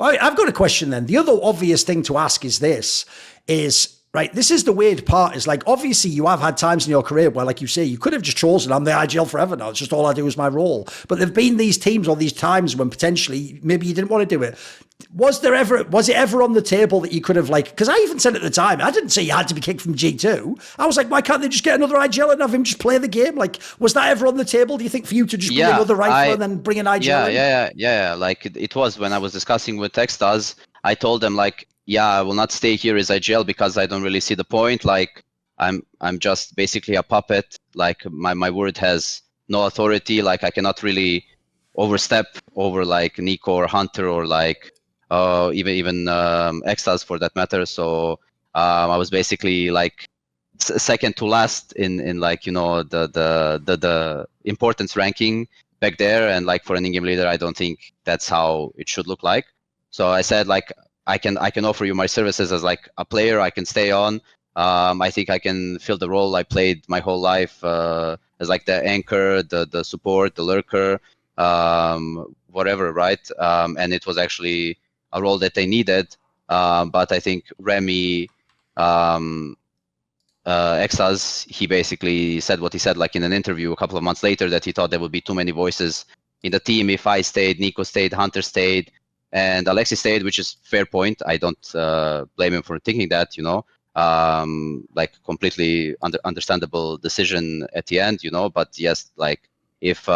All right, I've got a question then. The other obvious thing to ask is this, right, this is the weird part, is like, obviously you have had times in your career where, like you say, you could have just chosen, I'm the IGL forever now, it's just all I do is my role. But there've been these teams or these times when potentially maybe you didn't want to do it. Was it ever on the table that you could have, like, because I even said at the time, I didn't say you had to be kicked from G2. I was like, why can't they just get another IGL and have him just play the game? Like, was that ever on the table, do you think, for you to just bring another rifler and then bring an IGL in? Yeah. Like, it was when I was discussing with Techstars, I told them, like, yeah, I will not stay here as IGL because I don't really see the point. Like, I'm just basically a puppet. Like, my word has no authority. Like, I cannot really overstep over like Nico or Hunter or like even Extas for that matter. So I was basically like second to last in like, you know, the importance ranking back there. And like for an in-game leader, I don't think that's how it should look like. So I said, like, I can offer you my services as like a player. I can stay on. I think I can fill the role I played my whole life as like the anchor, the support, the lurker, whatever, right? And it was actually a role that they needed. But I think Remy, Exas, he basically said what he said, like in an interview a couple of months later, that he thought there would be too many voices in the team if I stayed, Nico stayed, Hunter stayed, and Alexi stayed, which is fair point. I don't blame him for thinking that, you know, like completely understandable decision at the end, you know. But yes, like if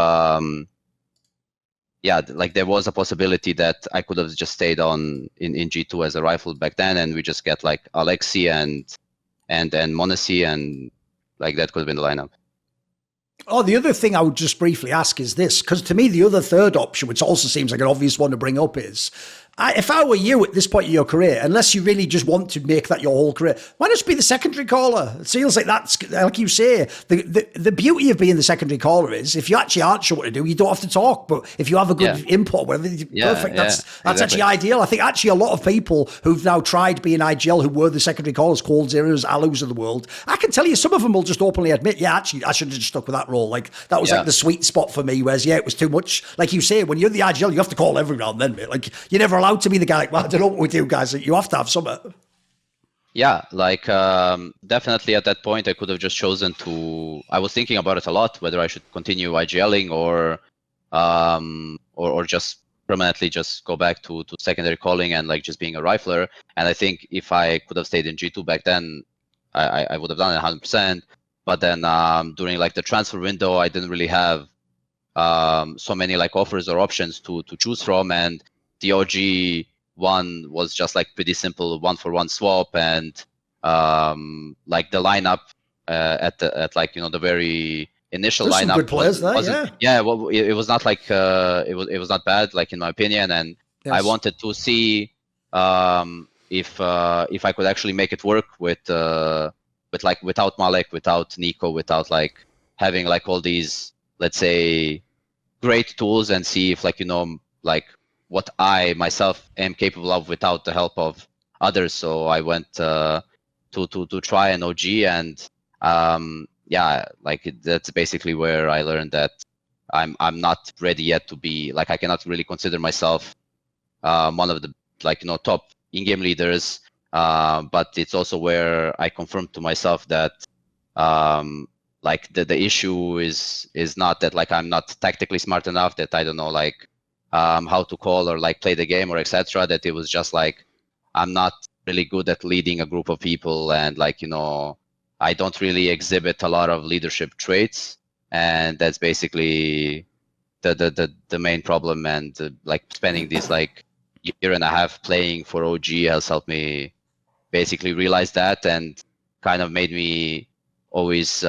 yeah, like there was a possibility that I could have just stayed on in G2 as a rifle back then, and we just get like Alexi and Monacy, and like that could have been the lineup. Oh, the other thing I would just briefly ask is this, because to me, the other third option, which also seems like an obvious one to bring up, is if I were you at this point in your career, unless you really just want to make that your whole career, why not just be the secondary caller? It feels like that's, like you say, the beauty of being the secondary caller is if you actually aren't sure what to do, you don't have to talk. But if you have a good input, whatever, perfect. That's exactly. Actually ideal. I think actually a lot of people who've now tried being IGL, who were the secondary callers, Cold Zeros, Alus of the world, I can tell you some of them will just openly admit, yeah, actually, I should have just stuck with that role. Like that was like the sweet spot for me, whereas it was too much. Like you say, when you're the IGL, you have to call every round then, mate. Like you're never allowed to be the guy like, well, I don't know what we do, guys. You have to have something. Yeah, like definitely at that point, I could have just chosen to. I was thinking about it a lot, whether I should continue IGLing or just permanently just go back to secondary calling and like just being a rifler. And I think if I could have stayed in G2 back then, I would have done it 100%. But then during like the transfer window, I didn't really have so many like offers or options to choose from, and the OG one was just like pretty simple 1-for-1 swap, and like the lineup at like, you know, the very initial There's lineup some good players there, well, it was not like it was not bad, like in my opinion, and I wanted to see if I could actually make it work with like without Malek, without Nico, without like having like all these, let's say, great tools, and see if like, you know, like what I myself am capable of without the help of others. So I went to try an OG, and yeah, like that's basically where I learned that I'm not ready yet to be like, I cannot really consider myself one of the, like, you know, top in-game leaders. But it's also where I confirmed to myself that like the issue is not that like I'm not tactically smart enough, that I don't know like how to call or like play the game or etc. That it was just like I'm not really good at leading a group of people, and like, you know, I don't really exhibit a lot of leadership traits, and that's basically the main problem. And like spending this like year and a half playing for OG has helped me basically realize that, and kind of made me always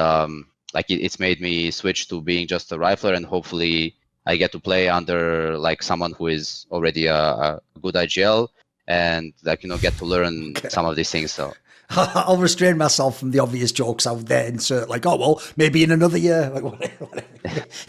like it's made me switch to being just a rifler, and hopefully I get to play under like someone who is already a good IGL, and like, you know, get to learn some of these things. So I'll restrain myself from the obvious jokes out there. Insert like, oh well, maybe in another year. Like, whatever.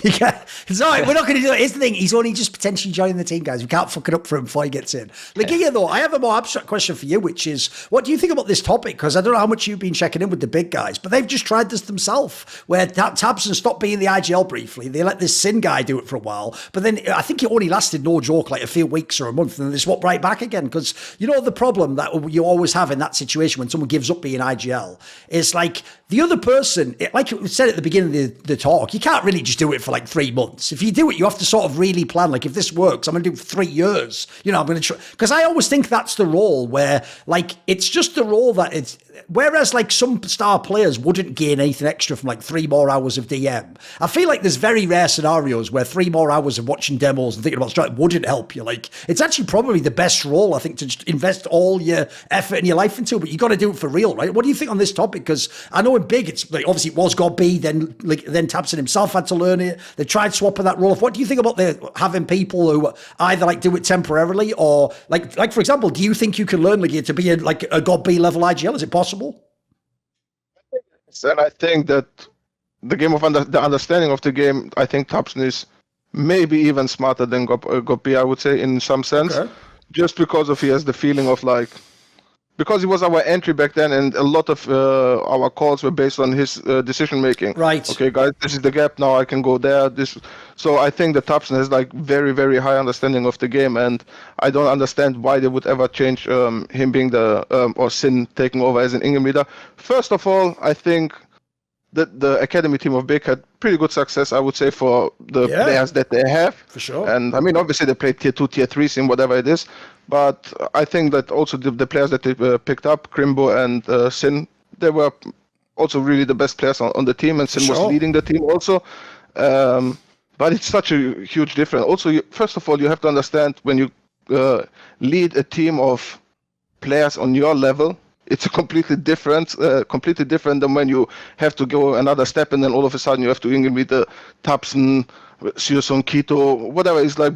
You can't. It's all right. We're not going to do it. Here's the thing: he's only just potentially joining the team, guys. We can't fuck it up for him before he gets in. Like, yeah, though, I have a more abstract question for you, which is, what do you think about this topic? Because I don't know how much you've been checking in with the big guys, but they've just tried this themselves, where Tabson stopped being the IGL briefly. They let this Sin guy do it for a while, but then I think it only lasted, no joke, like a few weeks or a month, and then they swapped right back again. Because you know the problem that you always have in that situation when someone gives up being IGL is like the other person, like we said at the beginning of the talk, you can't really just do it for like 3 months. If you do it, you have to sort of really plan. Like, if this works, I'm going to do it for 3 years. You know, I'm going to try. Because I always think that's the role where, like, it's just the role that it's. Whereas, like, some star players wouldn't gain anything extra from like 3 more hours of DM. I feel like there's very rare scenarios where 3 more hours of watching demos and thinking about strategy wouldn't help you. Like, it's actually probably the best role, I think, to just invest all your effort and your life into. But you got to do it for real, right? What do you think on this topic? Because I know in big, it's like obviously it was God B, then Tabson himself had to learn it. They tried swapping that role. What do you think about having people who either like do it temporarily or like for example, do you think you can learn like to be like a God B level IGL? Is it possible? And I think that the game of the understanding of the game, I think Tabson is maybe even smarter than God B, I would say, in some sense, just because he has the feeling of like. Because he was our entry back then, and a lot of our calls were based on his decision making. Right. Okay, guys, this is the gap. Now I can go there. So I think that Tabson has like very, very high understanding of the game, and I don't understand why they would ever change him being or Sin taking over as an Ingham leader. First of all, I think that the academy team of Big had pretty good success, I would say, for the players that they have. For sure. And I mean, obviously they played tier 2, tier 3 sim, whatever it is. But I think that also the players that they picked up, Crimbo and Sin, they were also really the best players on the team, and Sin was leading the team also. But it's such a huge difference. Also, first of all, you have to understand when you lead a team of players on your level, it's a completely different than when you have to go another step and then all of a sudden you have to meet the Tabson, Searson, Keto, whatever. It's like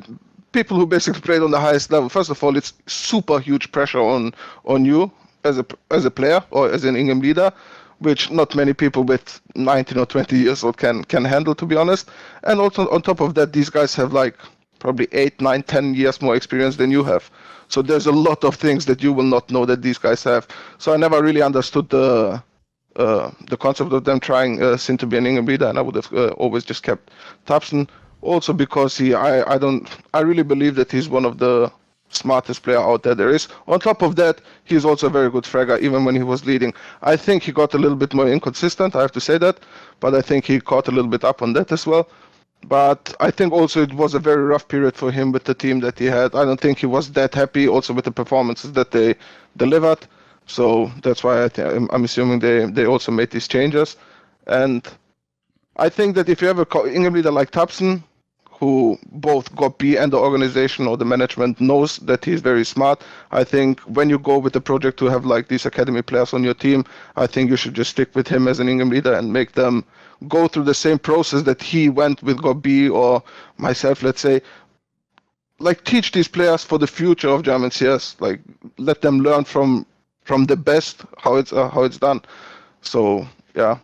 people who basically played on the highest level. First of all, it's super huge pressure on you as a player or as an Ingham leader, which not many people with 19 or 20 years old can handle, to be honest. And also on top of that, these guys have like probably 8, 9, 10 years more experience than you have. So there's a lot of things that you will not know that these guys have. So I never really understood the concept of them trying Sin to be an Ingham leader, and I would have always just kept Tabson. Also because I really believe that he's one of the smartest player out there is. On top of that, he's also a very good fragger, even when he was leading. I think he got a little bit more inconsistent, I have to say that, but I think he caught a little bit up on that as well. But I think also it was a very rough period for him with the team that he had. I don't think he was that happy also with the performances that they delivered. So that's why I'm assuming they also made these changes. And I think that if you have an Ingham leader like Tabson, who both got B and the organization or the management knows that he's very smart, I think when you go with the project to have like these academy players on your team, I think you should just stick with him as an Ingham leader and make them go through the same process that he went with God B or myself, let's say. Like, teach these players for the future of German CS. Like, let them learn from the best how it's done. So yeah,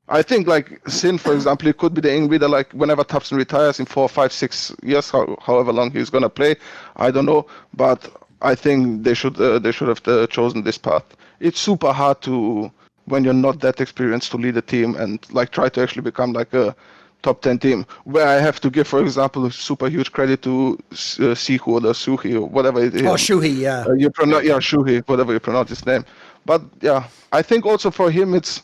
I think like Sin, for example, it could be the Ingham leader. Like whenever Tabson retires in 4, 5, 6 years, however long he's gonna play, I don't know. But I think they should have chosen this path. It's super hard to, when you're not that experienced, to lead a team and like try to actually become like a top 10 team. Where I have to give, for example, a super huge credit to Sihu or Suhi or whatever it is. Oh, Shuhi, yeah. Shuhi, whatever you pronounce his name. But yeah, I think also for him, it's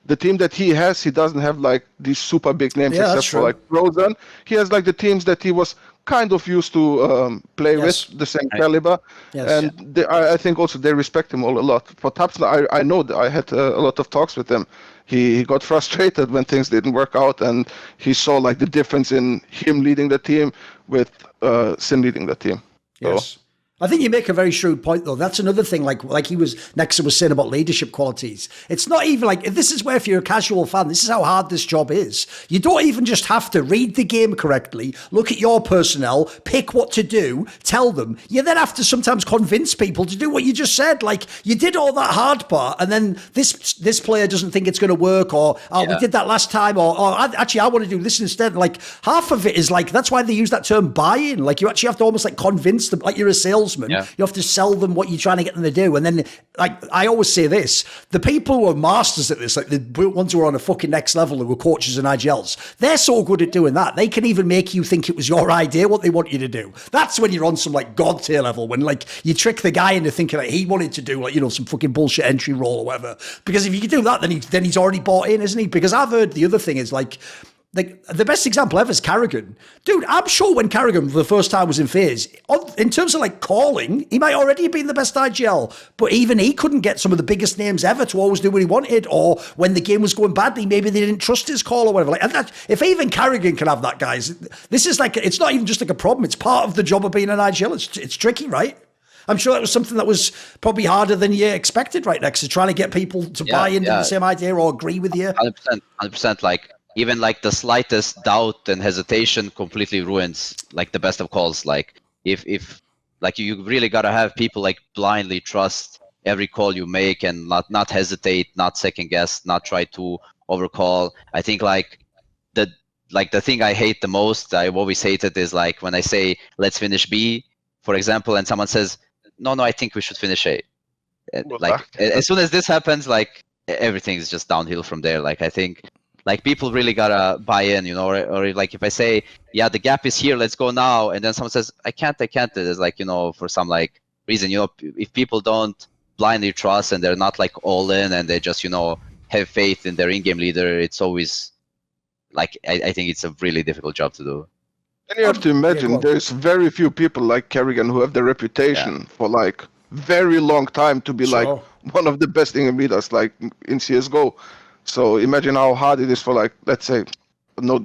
the team that he has. He doesn't have like these super big names except for like Frozen. He has like the teams that he was kind of used to play with, the same caliber. Yes. And I think also they respect him all a lot. For Tabson, I know that I had a lot of talks with him. He got frustrated when things didn't work out, and he saw like the difference in him leading the team with Sin leading the team. Yes. I think you make a very shrewd point, though. That's another thing, like Nexa was saying about leadership qualities. It's not even like, this is where, if you're a casual fan, this is how hard this job is. You don't even just have to read the game correctly, look at your personnel, pick what to do, tell them. You then have to sometimes convince people to do what you just said. Like, you did all that hard part, and then this player doesn't think it's going to work, or, we did that last time, or actually, I want to do this instead. Like, half of it is like, that's why they use that term buy-in. Like, you actually have to almost like convince them, like you're a salesman. Yeah. You have to sell them what you're trying to get them to do. And then, like, I always say this, the people who are masters at this, like the ones who are on a fucking next level, who are coaches and IGLs, they're so good at doing that. They can even make you think it was your idea, what they want you to do. That's when you're on some like god tier level, when like you trick the guy into thinking that he wanted to do like, you know, some fucking bullshit entry role or whatever. Because if you can do that, then he's already bought in, isn't he? Because I've heard the other thing is like the best example ever is Carrigan. Dude, I'm sure when Carrigan for the first time was in phase, in terms of like calling, he might already have been the best IGL, but even he couldn't get some of the biggest names ever to always do what he wanted, or when the game was going badly, maybe they didn't trust his call or whatever. Like, and that, if even Carrigan can have that, guys, this is like, it's not even just like a problem, it's part of the job of being an IGL. It's tricky, right? I'm sure that was something that was probably harder than you expected, right, Next, to trying to get people to buy into the same idea or agree with you. 100%, like, even like the slightest doubt and hesitation completely ruins like the best of calls. Like if like you really gotta have people like blindly trust every call you make and not hesitate, not second guess, not try to overcall. I think like the thing I hate the most, I've always hated, is like when I say let's finish B, for example, and someone says no, I think we should finish A. Like as soon as this happens, like everything's just downhill from there. Like I think like people really gotta buy in, you know, or like if I say, yeah, the gap is here, let's go now, and then someone says, I can't, it's like, you know, for some like reason, you know, if people don't blindly trust and they're not like all in and they just, you know, have faith in their in-game leader, it's always like, I think it's a really difficult job to do. And you have to imagine there's very few people like Kerrigan who have the reputation for like very long time to be like one of the best in-game leaders, like in CSGO. So imagine how hard it is for like, let's say, no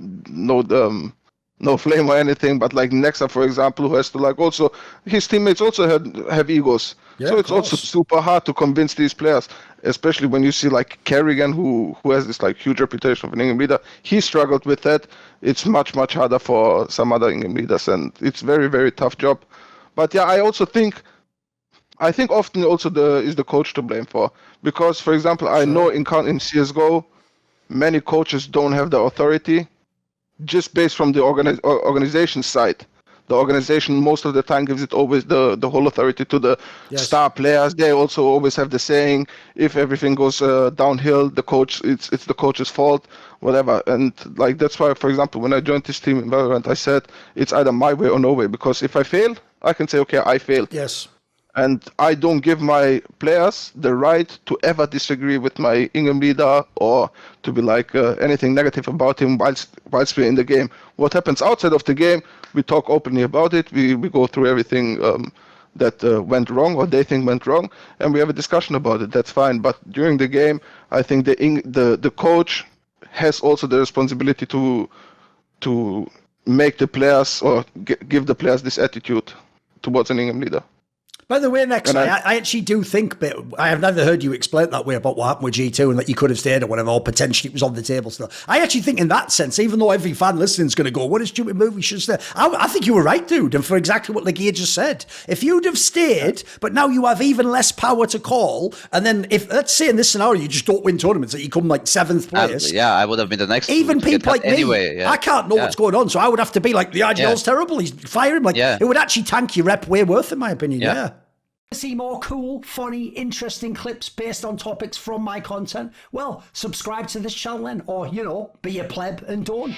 flame or anything, but like Nexa, for example, who has to like also, his teammates also have egos. Yeah, so it's also super hard to convince these players, especially when you see like Kerrigan, who has this like huge reputation of an in-game leader. He struggled with that. It's much harder for some other in-game leaders, and it's very, very tough job. But yeah, I think often also is the coach to blame for, because, for example, I know in CSGO, many coaches don't have the authority, just based from the organization side. The organization most of the time gives it always the whole authority to the star players. They also always have the saying, if everything goes downhill, the coach, it's the coach's fault, whatever. And like that's why, for example, when I joined this team in Valorant, I said it's either my way or no way, because if I fail, I can say, okay, I failed. Yes. And I don't give my players the right to ever disagree with my in-game leader or to be like anything negative about him whilst we're in the game. What happens outside of the game, we talk openly about it. We go through everything that went wrong or they think went wrong, and we have a discussion about it. That's fine. But during the game, I think the coach has also the responsibility to make the players or give the players this attitude towards an in-game leader. By the way, Next, I actually do think, but I have never heard you explain it that way about what happened with G2 and that you could have stayed or whatever, or potentially it was on the table still. I actually think in that sense, even though every fan listening is going to go, what a stupid move, we should stay. I think you were right, dude, and for exactly what Lagia just said. If you'd have stayed, but now you have even less power to call, and then if, let's say in this scenario, you just don't win tournaments, that you come like 7th place. I would have been the next. Even people like me, I can't know what's going on, so I would have to be like, the IGL's terrible, he's firing. Like, it would actually tank your rep way worth, in my opinion, yeah. See more cool, funny, interesting clips based on topics from my content? Well, subscribe to this channel then, or, you know, be a pleb and don't.